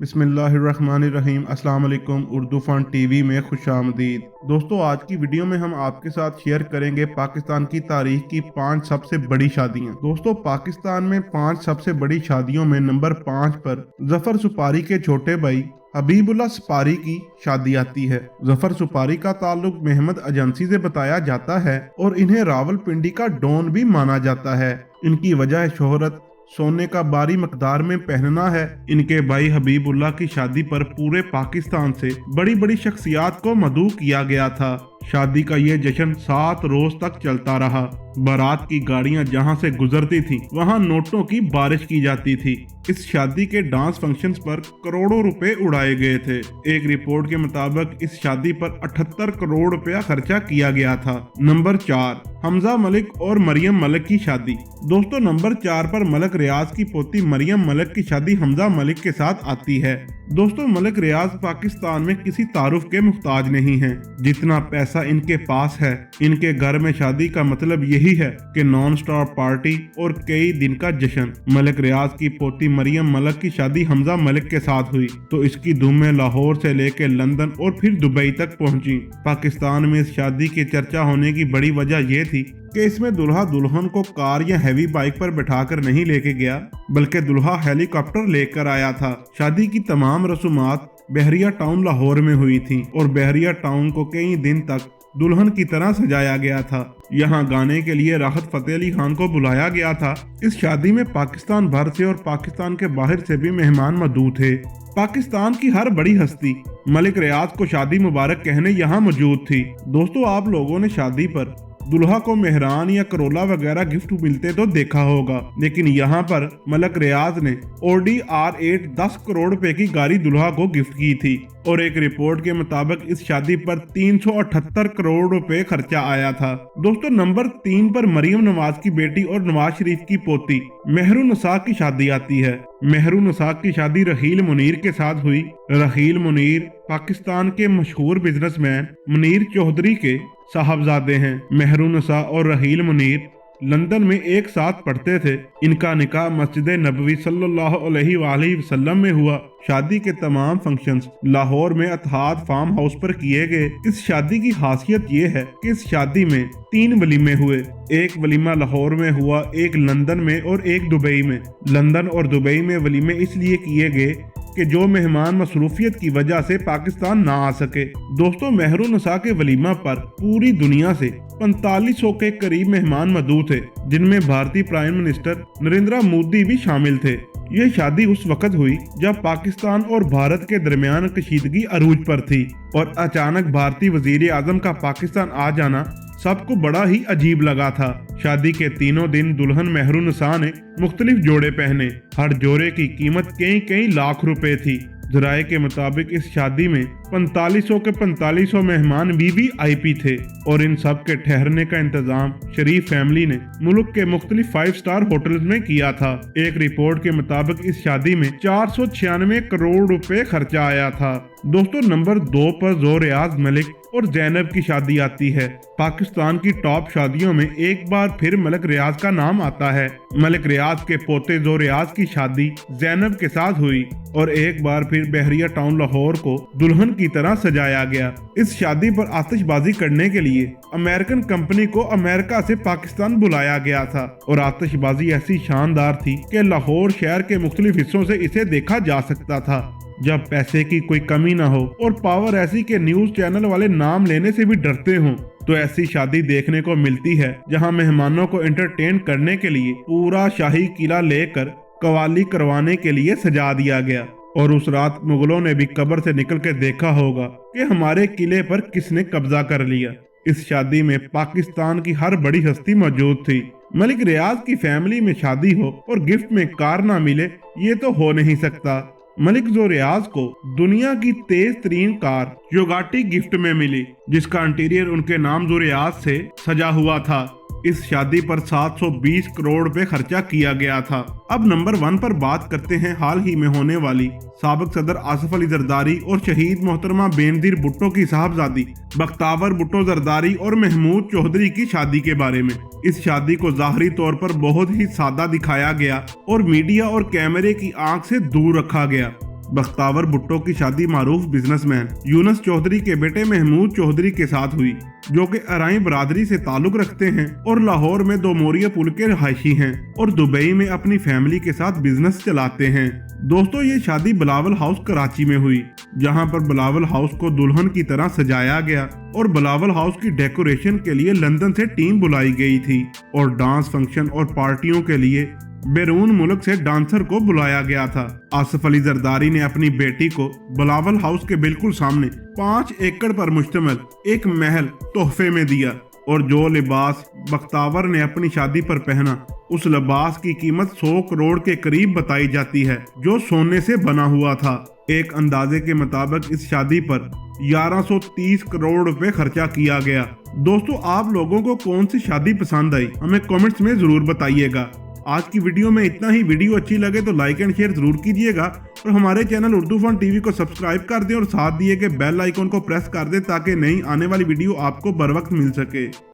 बिस्मिल्लाहिर्रहमानिर्रहीम। अस्सलाम वालेकुम। उर्दू फन टीवी में खुशामदीद। दोस्तों, आज की वीडियो में हम आपके साथ शेयर करेंगे पाकिस्तान की तारीख की 5 सबसे बड़ी शादियां। दोस्तों, पाकिस्तान में 5 सबसे बड़ी शादियों में नंबर 5 पर जफर सुपारी के छोटे भाई हबीबुल्लाह सुपारी की शादी आती है। जफर सुपारी का ताल्लुक महमद एजेंसी से बताया जाता है और इन्हें रावलपिंडी का डॉन भी माना जाता है। इनकी वजह शोहरत, सोने का भारी मकदार में पहनना है। इनके भाई हबीबुल्लाह की शादी पर पूरे पाकिस्तान से बड़ी बड़ी शख्सियात को मदऊ किया गया था। शादी का ये जश्न 7 रोज तक चलता रहा। बारात की गाड़ियां जहां से गुजरती थी वहां नोटों की बारिश की जाती थी। इस शादी के डांस फंक्शंस पर करोड़ों रुपए उड़ाए गए थे। एक रिपोर्ट के मुताबिक इस शादी पर 78 करोड़ रुपया खर्चा किया गया था। नंबर 4, हमजा मलिक और मरियम मलिक की शादी। दोस्तों, नंबर 4 पर मलिक रियाज की पोती मरियम मलिक की शादी हमजा मलिक के साथ आती है। दोस्तों, मलिक रियाज पाकिस्तान में किसी तारुफ के मुहताज नहीं हैं। जितना पैसा इनके पास है, इनके घर में शादी का मतलब यही है कि नॉन स्टॉप पार्टी और कई दिन का जश्न। मलिक रियाज की पोती मरियम मलिक की शादी हमजा मलिक के साथ हुई तो इसकी धूमें लाहौर से लेकर लंदन और फिर दुबई तक पहुंची। पाकिस्तान में इस शादी की चर्चा होने की बड़ी वजह यह थी कि इसमें दुल्हा दुल्हन को कार या हैवी बाइक पर बैठाकर नहीं लेके गया, बल्कि दुल्हा हेलीकॉप्टर लेकर आया था। शादी की तमाम रसूमात बहरिया टाउन लाहौर में हुई थी और बहरिया टाउन को कई दिन तक दुल्हन की तरह सजाया गया था। यहाँ गाने के लिए राहत फतेह अली खान को बुलाया गया था। इस शादी में पाकिस्तान भर से और पाकिस्तान के बाहर से भी मेहमान मौजूद थे। पाकिस्तान की हर बड़ी हस्ती मलिक रियाज को शादी मुबारक कहने यहाँ मौजूद थी। दोस्तों, आप लोगों ने शादी पर दुल्हा को मेहरान या करोला वगैरह गिफ्ट मिलते तो देखा होगा, लेकिन यहाँ पर मलिक रियाज ने ऑडी R8 10 करोड़ रुपए की गाड़ी दुल्हा को गिफ्ट की थी और एक रिपोर्ट के मुताबिक इस शादी पर 378 करोड़ रुपए खर्चा आया था। दोस्तों, नंबर 3 पर मरियम नवाज की बेटी और नवाज शरीफ की पोती मेहरुन्निसा की शादी आती है। मेहरुन्निसा की शादी रहील मुनीर के साथ हुई। रहील मुनीर पाकिस्तान के मशहूर बिजनेसमैन मुनीर चौधरी के साहबजादे हैं। मेहरुन्निसा और रहील मुनीर लंदन में एक साथ पढ़ते थे। इनका निकाह मस्जिद नबवी सल्लल्लाहु अलैहि वसल्लम में हुआ। शादी के तमाम फंक्शंस लाहौर में अतहाद फार्म हाउस पर किए गए। इस शादी की खासियत ये है कि इस शादी में 3 वलीमे हुए। एक वलीमा लाहौर में हुआ, एक लंदन में और एक दुबई में। लंदन और दुबई में वलीमे इसलिए किए गए कि जो मेहमान मसरूफियत की वजह से पाकिस्तान ना आ सके। दोस्तों, मेहरुन्निसा के वलीमा पर पूरी दुनिया से 4500 के करीब मेहमान मौजूद थे, जिनमें भारतीय प्राइम मिनिस्टर नरेंद्र मोदी भी शामिल थे। यह शादी उस वक्त हुई जब पाकिस्तान और भारत के दरमियान कशीदगी अरूज पर थी और अचानक भारतीय वजीर आजम का पाकिस्तान आ जाना सबको बड़ा ही अजीब लगा था। शादी के तीनों दिन दुल्हन मेहरुन्निसा ने मुख्तलिफ जोड़े पहने। हर जोड़े की कीमत कई लाख रुपए थी। जराये के मुताबिक इस शादी में 4500 के 4500 मेहमान VIP थे और इन सब के ठहरने का इंतजाम शरीफ फैमिली ने मुल्क के मुख्तलिफ 5 स्टार होटल्स में किया था। एक रिपोर्ट के मुताबिक इस शादी में 496 करोड़ रुपए खर्चा आया था। दोस्तों, नंबर 2 पर ज़ोरियाज मलिक और जैनब की शादी आती है। पाकिस्तान की टॉप शादियों में एक बार फिर मलिक रियाज का नाम आता है। मलिक रियाज के पोते ज़ोरियाज की शादी जैनब के साथ हुई और एक बार फिर बहरिया टाउन लाहौर को दुल्हन की तरह सजाया गया। इस शादी पर आतिशबाजी करने के लिए अमेरिकन कंपनी को अमेरिका से पाकिस्तान बुलाया गया था और आतिशबाजी ऐसी शानदार थी कि लाहौर शहर के मुख्तलिफ हिस्सों से इसे देखा जा सकता था। जब पैसे की कोई कमी ना हो और पावर ऐसी के न्यूज चैनल वाले नाम लेने से भी डरते हों, तो ऐसी शादी देखने को मिलती है जहां मेहमानों को एंटरटेन करने के लिए पूरा शाही किला लेकर कवाली करवाने के लिए सजा दिया गया। और उस रात मुगलों ने भी कब्र से निकल के देखा होगा कि हमारे किले पर किसने कब्जा कर लिया। इस शादी में पाकिस्तान की हर बड़ी हस्ती मौजूद थी। मलिक रियाज की फैमिली में शादी हो और गिफ्ट में कार ना मिले, ये तो हो नहीं सकता। मलिक ज़ोरियाज को दुनिया की तेज तरीन कार योगाटी गिफ्ट में मिली, जिसका इंटीरियर उनके नाम ज़ोरियाज से सजा हुआ था। इस शादी पर 720 करोड़ रुपए खर्चा किया गया था। अब नंबर 1 पर बात करते हैं हाल ही में होने वाली साबिक सदर आसिफ अली जरदारी और शहीद मोहतरमा बेनज़ीर भुट्टो की साहबजादी बख्तावर भुट्टो जरदारी और महमूद चौधरी की शादी के बारे में। इस शादी को ज़ाहरी तौर पर बहुत ही सादा दिखाया गया और मीडिया और कैमरे की आंख से दूर रखा गया। बख्तावर भुट्टो की शादी मारूफ बिजनेसमैन यूनुस चौधरी के बेटे महमूद चौधरी के साथ हुई, जो कि अराई बरादरी से ताल्लुक रखते हैं और लाहौर में दो मोरिया पुल के रहायशी हैं और दुबई में अपनी फैमिली के साथ बिजनेस चलाते हैं। दोस्तों, ये शादी बिलावल हाउस कराची में हुई, जहां पर बिलावल हाउस को दुल्हन की तरह सजाया गया और बिलावल हाउस की डेकोरेशन के लिए लंदन से टीम बुलाई गई थी और डांस फंक्शन और पार्टियों के लिए बैरून मुल्क से डांसर को बुलाया गया था। आसिफ अली जरदारी ने अपनी बेटी को बिलावल हाउस के बिल्कुल सामने 5 एकड़ पर मुश्तमिल एक महल तोहफे में दिया और जो लिबास बख्तावर ने अपनी शादी पर पहना, उस लिबास की कीमत 100 करोड़ के करीब बताई जाती है, जो सोने से बना हुआ था। एक अंदाजे के मुताबिक इस शादी पर 1130 करोड़ रुपए खर्चा किया गया। दोस्तों, आप लोगों को कौन सी शादी पसंद आई, हमें कमेंट्स में जरूर बताइएगा। आज की वीडियो में इतना ही। वीडियो अच्छी लगे तो लाइक एंड शेयर जरूर कीजिएगा और हमारे चैनल उर्दू फन टीवी को सब्सक्राइब कर दें और साथ दिए गए बेल आइकन को प्रेस कर दें ताकि नई आने वाली वीडियो आपको बर वक्त मिल सके।